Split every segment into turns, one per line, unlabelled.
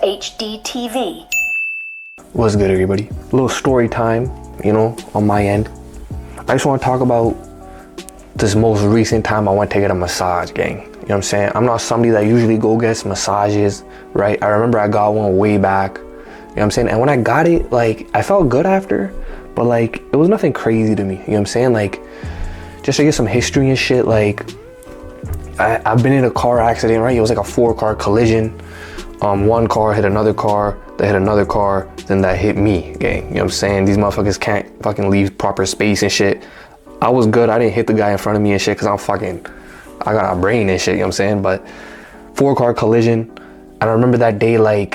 HD TV.
What's good, everybody? A little story time, on my end. I just want to talk about this most recent time I went to get a massage, gang. You know what I'm saying? I'm not somebody that usually go gets massages, right? I remember I got one way back, you know what I'm saying? And when I got it, I felt good after, but it was nothing crazy to me, you know what I'm saying? Just to get some history and shit, I've been in a car accident, right? It was like a 4-car collision. One car hit another car, that hit another car, then that hit me, gang. You know what I'm saying? These motherfuckers can't fucking leave proper space and shit. I was good, I didn't hit the guy in front of me and shit, cause I got a brain and shit, you know what I'm saying? But 4-car collision, and I remember that day, I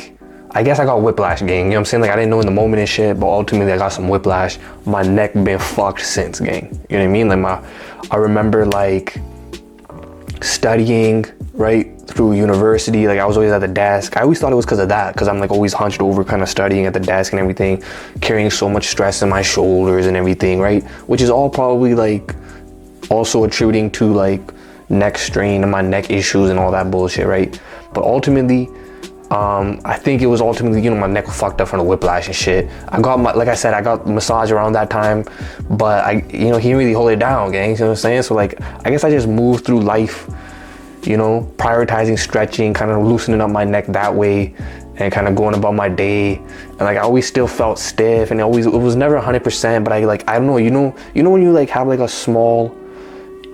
guess I got whiplash, gang. You know what I'm saying? I didn't know in the moment and shit, but ultimately I got some whiplash. My neck been fucked since, gang. You know what I mean? I remember studying, right, through university. I was always at the desk. I always thought it was because of that, because I'm always hunched over, kind of studying at the desk and everything, carrying so much stress in my shoulders and everything, right? Which is all probably also attributing to neck strain and my neck issues and all that bullshit, right? But ultimately, I think it was ultimately, my neck was fucked up from the whiplash and shit. I got I got massage around that time, but he didn't really hold it down, gang, you know what I'm saying? So I guess I just moved through life, prioritizing stretching, kind of loosening up my neck that way and kind of going about my day. And I always still felt stiff, and it was never 100%, but I don't know, when you have a small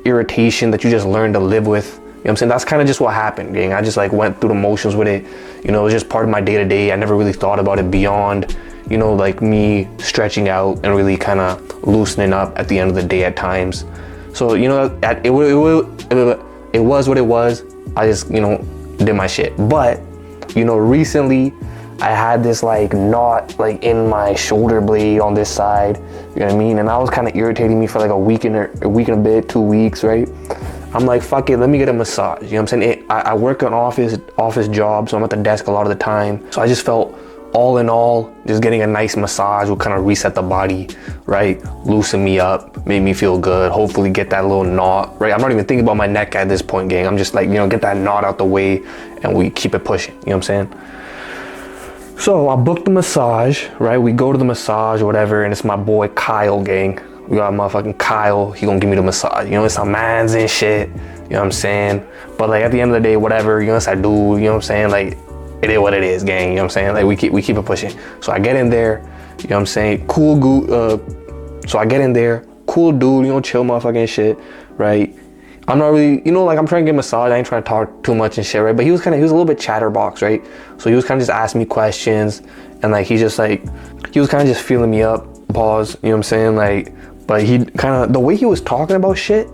irritation that you just learn to live with. You know what I'm saying? That's kind of just what happened, gang. I just went through the motions with it. It was just part of my day to day. I never really thought about it beyond, me stretching out and really kind of loosening up at the end of the day at times. So, it was what it was. I just, did my shit. But, recently I had this knot in my shoulder blade on this side. You know what I mean? And that was kind of irritating me for a week and a bit, 2 weeks, right? I'm fuck it, let me get a massage. You know what I'm saying? I work an office job, so I'm at the desk a lot of the time. So I just felt, all in all, just getting a nice massage will kind of reset the body, right? Loosen me up, make me feel good, hopefully get that little knot, right? I'm not even thinking about my neck at this point, gang. I'm just get that knot out the way and we keep it pushing, you know what I'm saying? So I booked the massage, right? We go to the massage or whatever, and it's my boy Kyle, gang. We got motherfucking Kyle, he gonna give me the massage. It's some mans and shit, you know what I'm saying? But at the end of the day, whatever, it's I do, you know what I'm saying? It is what it is, gang, you know what I'm saying? We keep it pushing. So I get in there, you know what I'm saying? So I get in there, cool dude, chill motherfucking shit, right? I'm not really, I'm trying to get a massage, I ain't trying to talk too much and shit, right? But he was a little bit chatterbox, right? So he was kind of just asking me questions, and he was kind of just feeling me up, pause, you know what I'm saying? But he kind of, the way he was talking about shit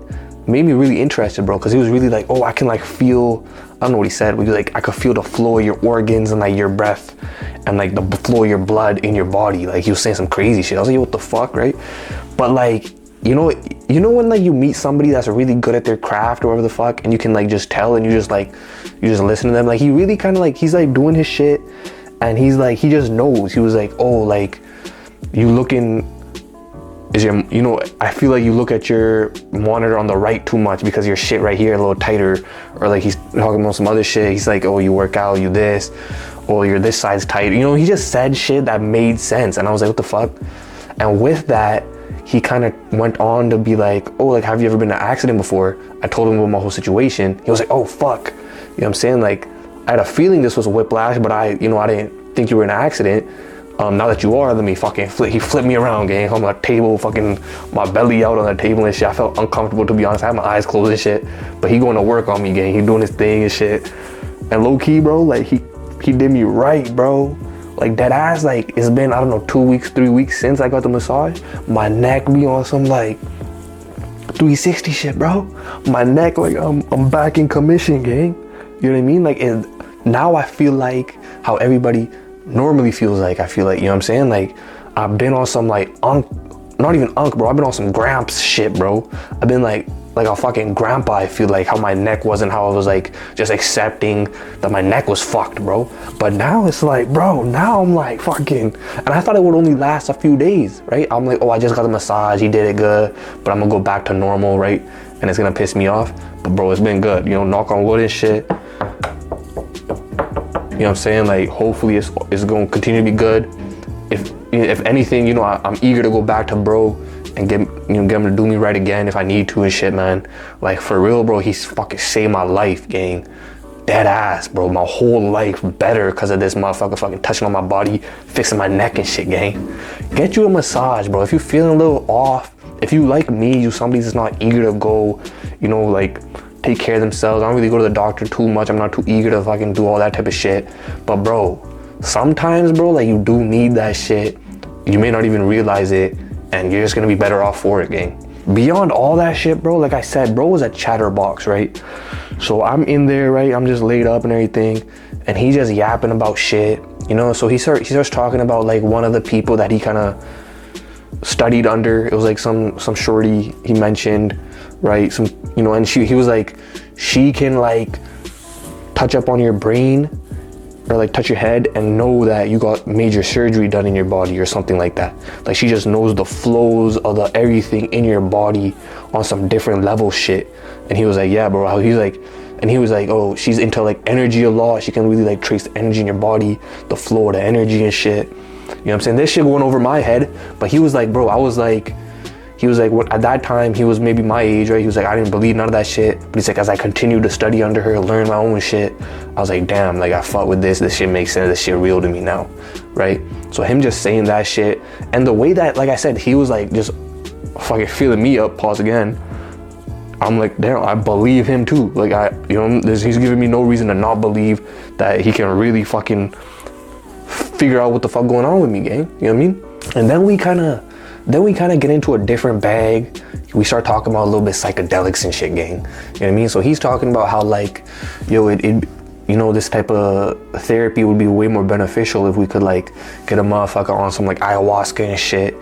made me really interested, bro. Cause he was really oh, I can feel, I don't know what he said, but he was I could feel the flow of your organs and your breath and the flow of your blood in your body. He was saying some crazy shit. I was what the fuck, right? But when you meet somebody that's really good at their craft or whatever the fuck, and you can just tell, and you just listen to them. He really kind of he's doing his shit, and he's he just knows. He was oh, you looking, is your, I feel you look at your monitor on the right too much because your shit right here a little tighter, or he's talking about some other shit. He's oh, you work out, you this, or your this side's tight. He just said shit that made sense, and I was what the fuck? And with that, he kind of went on to be oh, have you ever been in an accident before? I told him about my whole situation. He was oh, fuck. You know what I'm saying? I had a feeling this was a whiplash, but I didn't think you were in an accident. Now that you are, let me fucking he flipped me around, gang. On the table, fucking my belly out on the table and shit. I felt uncomfortable, to be honest. I had my eyes closed and shit. But he going to work on me, gang. He doing his thing and shit. And low key, bro, he did me right, bro. Dead ass, it's been, I don't know, 2 weeks, 3 weeks since I got the massage. My neck be on some 360 shit, bro. My neck, I'm back in commission, gang. You know what I mean? Now I feel how everybody normally feels. I feel you know what I'm saying? I've been on some not even bro. I've been on some gramps shit, bro. I've been like a fucking grandpa. I feel how my neck wasn't, how I was just accepting that my neck was fucked, bro. But now it's bro, now I'm fucking, and I thought it would only last a few days, right? I'm oh, I just got the massage, he did it good, but I'm gonna go back to normal, right? And it's gonna piss me off. But bro, it's been good, knock on wood and shit. You know what I'm saying? Like, hopefully it's going to continue to be good. If anything, you know, I'm eager to go back to bro and get him to do me right again if I need to and shit, man. Like, for real, bro, he's fucking saved my life, gang. Dead ass, bro. My whole life better because of this motherfucker fucking touching on my body, fixing my neck and shit, gang. Get you a massage, bro. If you're feeling a little off, if you like me, you somebody that's not eager to go, you know, like, take care of themselves. I don't really go to the doctor too much. I'm not too eager to fucking do all that type of shit. But bro, sometimes, bro, like, you do need that shit. You may not even realize it, and you're just gonna be better off for it, gang. Beyond all that shit, bro, like I said, bro was a chatterbox, right? So I'm in there, right? I'm just laid up and everything, and he's just yapping about shit, you know? So he starts talking about, like, one of the people that he kind of studied under. It was like some shorty he mentioned, right? Some, you know, and he was like, she can, like, touch up on your brain or, like, touch your head and know that you got major surgery done in your body or something like that. Like, she just knows the flows of the everything in your body on some different level shit. And he was like, yeah, bro. He was like, oh, she's into, like, energy a lot. She can really, like, trace the energy in your body, the flow of the energy and shit. You know what I'm saying? This shit going over my head. But he was like, bro, he was like, what, at that time, he was maybe my age, right? He was like, I didn't believe none of that shit. But he's like, as I continued to study under her, learn my own shit, I was like, damn, like, I fought with this shit makes sense, this shit real to me now, right? So him just saying that shit, and the way that, like I said, he was like, just fucking feeling me up, pause again. I'm like, damn, I believe him too. Like, he's giving me no reason to not believe that he can really fucking figure out what the fuck going on with me, gang. You know what I mean? And then we kind of get into a different bag. We start talking about a little bit psychedelics and shit, gang. You know what I mean? So he's talking about how, like, yo, you know, this type of therapy would be way more beneficial if we could, like, get a motherfucker on some, like, ayahuasca and shit,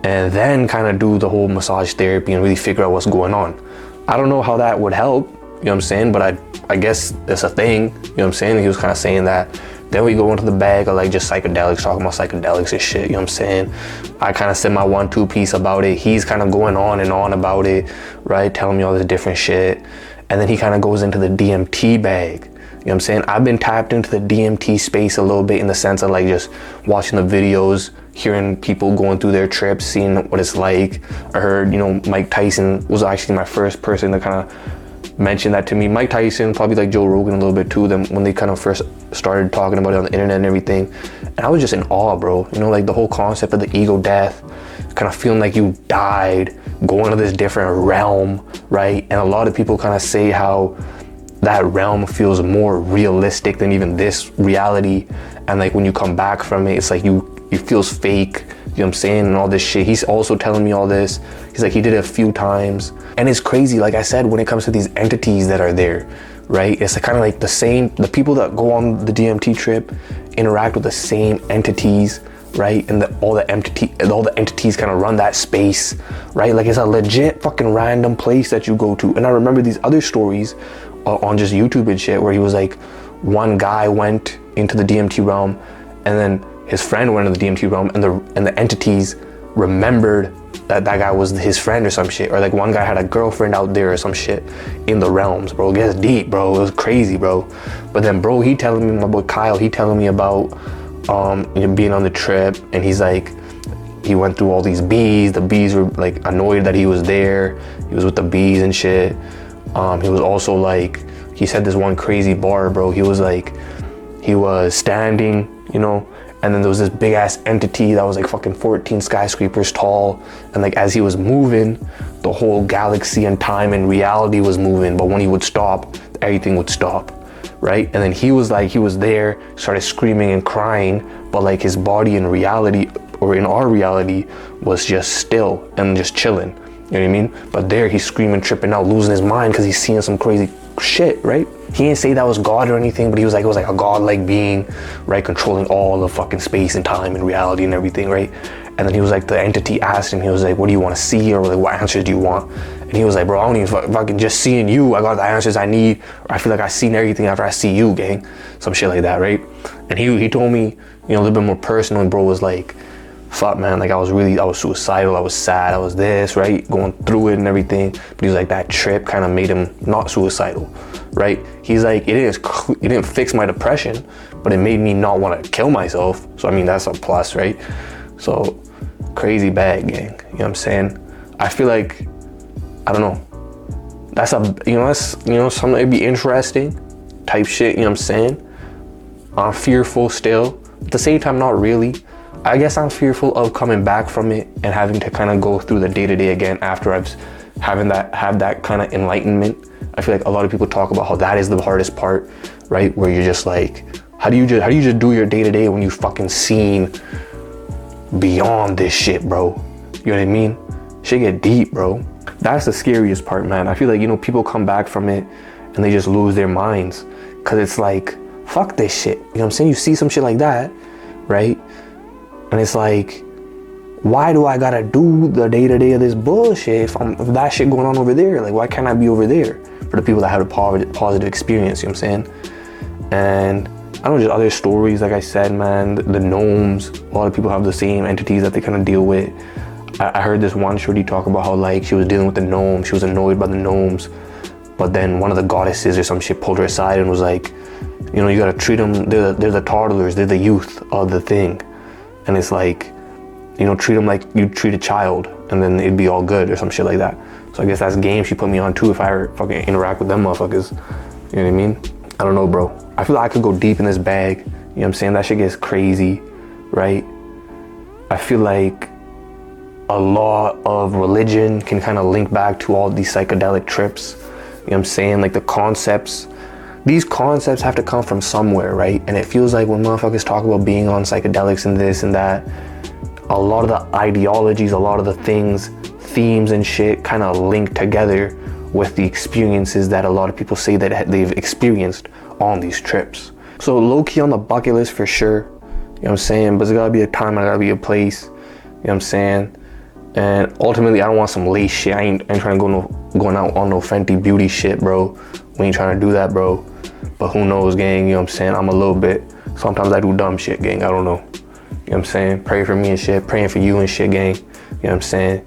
and then kind of do the whole massage therapy and really figure out what's going on. I don't know how that would help, you know what I'm saying? But I guess it's a thing, you know what I'm saying? He was kind of saying that. Then we go into the bag of, like, just psychedelics, talking about psychedelics and shit, you know what I'm saying? I kind of said my 1-2 piece about it. He's kind of going on and on about it, right? Telling me all this different shit. And then he kind of goes into the DMT bag. You know what I'm saying? I've been tapped into the DMT space a little bit in the sense of, like, just watching the videos, hearing people going through their trips, seeing what it's like. I heard, you know, Mike Tyson was actually my first person to kind of mention that to me. Mike Tyson, probably like Joe Rogan a little bit too, then when they kind of first started talking about it on the internet and everything. And I was just in awe, bro. You know, like, the whole concept of the ego death, kind of feeling like you died, going to this different realm, right? And a lot of people kind of say how that realm feels more realistic than even this reality. And, like, when you come back from it, it's like it feels fake, you know what I'm saying, and all this shit. He's also telling me all this. He's like, he did it a few times. And it's crazy, like I said, when it comes to these entities that are there, right? It's kind of like the people that go on the DMT trip interact with the same entities, right? And all the entities kind of run that space, right? Like, it's a legit fucking random place that you go to. And I remember these other stories on just YouTube and shit where he was like, one guy went into the DMT realm, and then his friend went into the DMT realm, and the entities remembered that guy was his friend or some shit. Or, like, one guy had a girlfriend out there or some shit in the realms, bro. It gets deep, bro. It was crazy, bro. But then, bro, he telling me, my boy Kyle, he telling me about being on the trip, and he's like, he went through all these bees. The bees were, like, annoyed that he was there. He was with the bees and shit. He was also, like, he said this one crazy bar, bro. He was like, he was standing, you know, and then there was this big ass entity that was like fucking 14 skyscrapers tall. And, like, as he was moving, the whole galaxy and time and reality was moving. But when he would stop, everything would stop, right? And then he was like, he was there, started screaming and crying, but, like, his body in reality, or in our reality, was just still and just chilling. You know what I mean? But there he's screaming, tripping out, losing his mind because he's seeing some crazy shit, right? He didn't say that was God or anything, but he was like, it was like a God-like being, right? Controlling all of fucking space and time and reality and everything, right? And then he was like, the entity asked him, he was like, what do you want to see? Or, like, what answers do you want? And he was like, bro, I don't even fucking just seeing you. I got the answers I need. Or I feel like I've seen everything after I see you, gang. Some shit like that, right? And he told me, you know, a little bit more personal, and bro was like, fuck, man, like, I was suicidal, I was sad, I was this, right? Going through it and everything. But he was like, that trip kind of made him not suicidal, right? He's like, it didn't fix my depression, but it made me not want to kill myself. So I mean, that's a plus, right? So crazy bag, gang. You know what I'm saying? I feel like, I don't know. That's something that'd be interesting type shit, you know what I'm saying? I'm fearful still. At the same time, not really. I guess I'm fearful of coming back from it and having to kind of go through the day-to-day again after I've have that kind of enlightenment. I feel like a lot of people talk about how that is the hardest part, right? Where you're just like, how do you just do your day-to-day when you fucking seen beyond this shit, bro? You know what I mean? Shit get deep, bro. That's the scariest part, man. I feel like, you know, people come back from it and they just lose their minds, because it's like, fuck this shit. You know what I'm saying? You see some shit like that, right? And it's like, why do I gotta do the day-to-day of this bullshit if that shit going on over there? Like, why can't I be over there for the people that have a positive experience, you know what I'm saying? And I don't know, just other stories, like I said, man, the gnomes, a lot of people have the same entities that they kind of deal with. I heard this one shorty talk about how, like, she was dealing with the gnomes, she was annoyed by the gnomes, but then one of the goddesses or some shit pulled her aside and was like, you know, you gotta treat them, they're the toddlers, they're the youth of the thing. And it's like, you know, treat them like you treat a child, and then it'd be all good or some shit like that. So I guess that's game she put me on too, if I ever fucking interact with them motherfuckers. You know what I mean? I don't know, bro. I feel like I could go deep in this bag. You know what I'm saying? That shit gets crazy, right? I feel like a lot of religion can kind of link back to all these psychedelic trips. You know what I'm saying? Like the concepts, these concepts have to come from somewhere, right? And it feels like when motherfuckers talk about being on psychedelics and this and that, a lot of the ideologies, a lot of the things, themes and shit kind of link together with the experiences that a lot of people say that they've experienced on these trips. So low-key on the bucket list for sure, you know what I'm saying? But there's gotta be a time, there gotta be a place, you know what I'm saying? And ultimately, I don't want some lace shit. I ain't trying to going out on no Fenty Beauty shit, bro. We ain't trying to do that, bro. But who knows, gang, you know what I'm saying? I'm a little bit, sometimes I do dumb shit, gang, I don't know. You know what I'm saying? Pray for me and shit, praying for you and shit, gang. You know what I'm saying?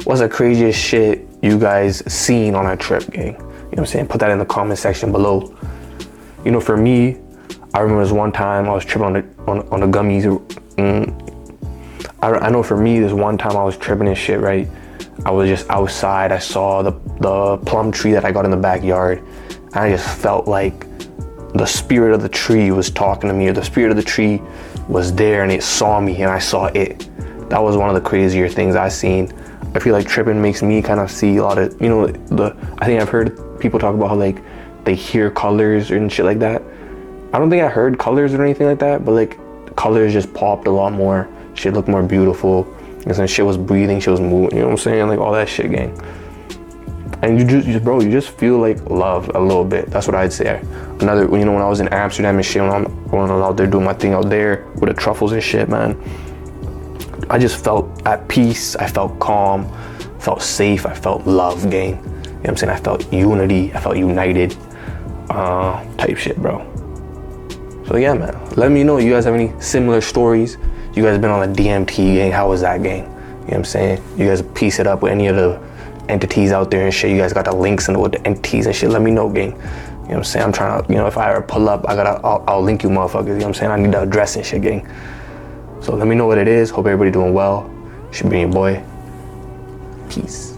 What's the craziest shit you guys seen on a trip, gang? You know what I'm saying? Put that in the comment section below. You know, for me, I remember this one time I was tripping on the gummies. I know for me, this one time I was tripping and shit, right? I was just outside. I saw the plum tree that I got in the backyard. And I just felt like the spirit of the tree was talking to me, or the spirit of the tree was there and it saw me and I saw it. That was one of the crazier things I seen. I feel like tripping makes me kind of see a lot of, you know, I think I've heard people talk about how, like, they hear colors and shit like that. I don't think I heard colors or anything like that, but like colors just popped a lot more. Shit looked more beautiful. And then shit was breathing, shit was moving, you know what I'm saying? Like all that shit, gang. And you just feel like love a little bit. That's what I'd say. Another, you know, when I was in Amsterdam and shit, when I was out there doing my thing out there with the truffles and shit, man, I just felt at peace. I felt calm, felt safe. I felt love, gang. You know what I'm saying? I felt unity. I felt united, type shit, bro. So yeah, man, let me know. You guys have any similar stories? You guys been on the DMT, gang? How was that, gang? You know what I'm saying? You guys piece it up with any of the entities out there and shit. You guys got the links and with the entities and shit. Let me know, gang. You know what I'm saying? I'm trying to, you know, if I ever pull up, I'll link you motherfuckers. You know what I'm saying? I need the address and shit, gang. So let me know what it is. Hope everybody doing well. Should be your boy. Peace.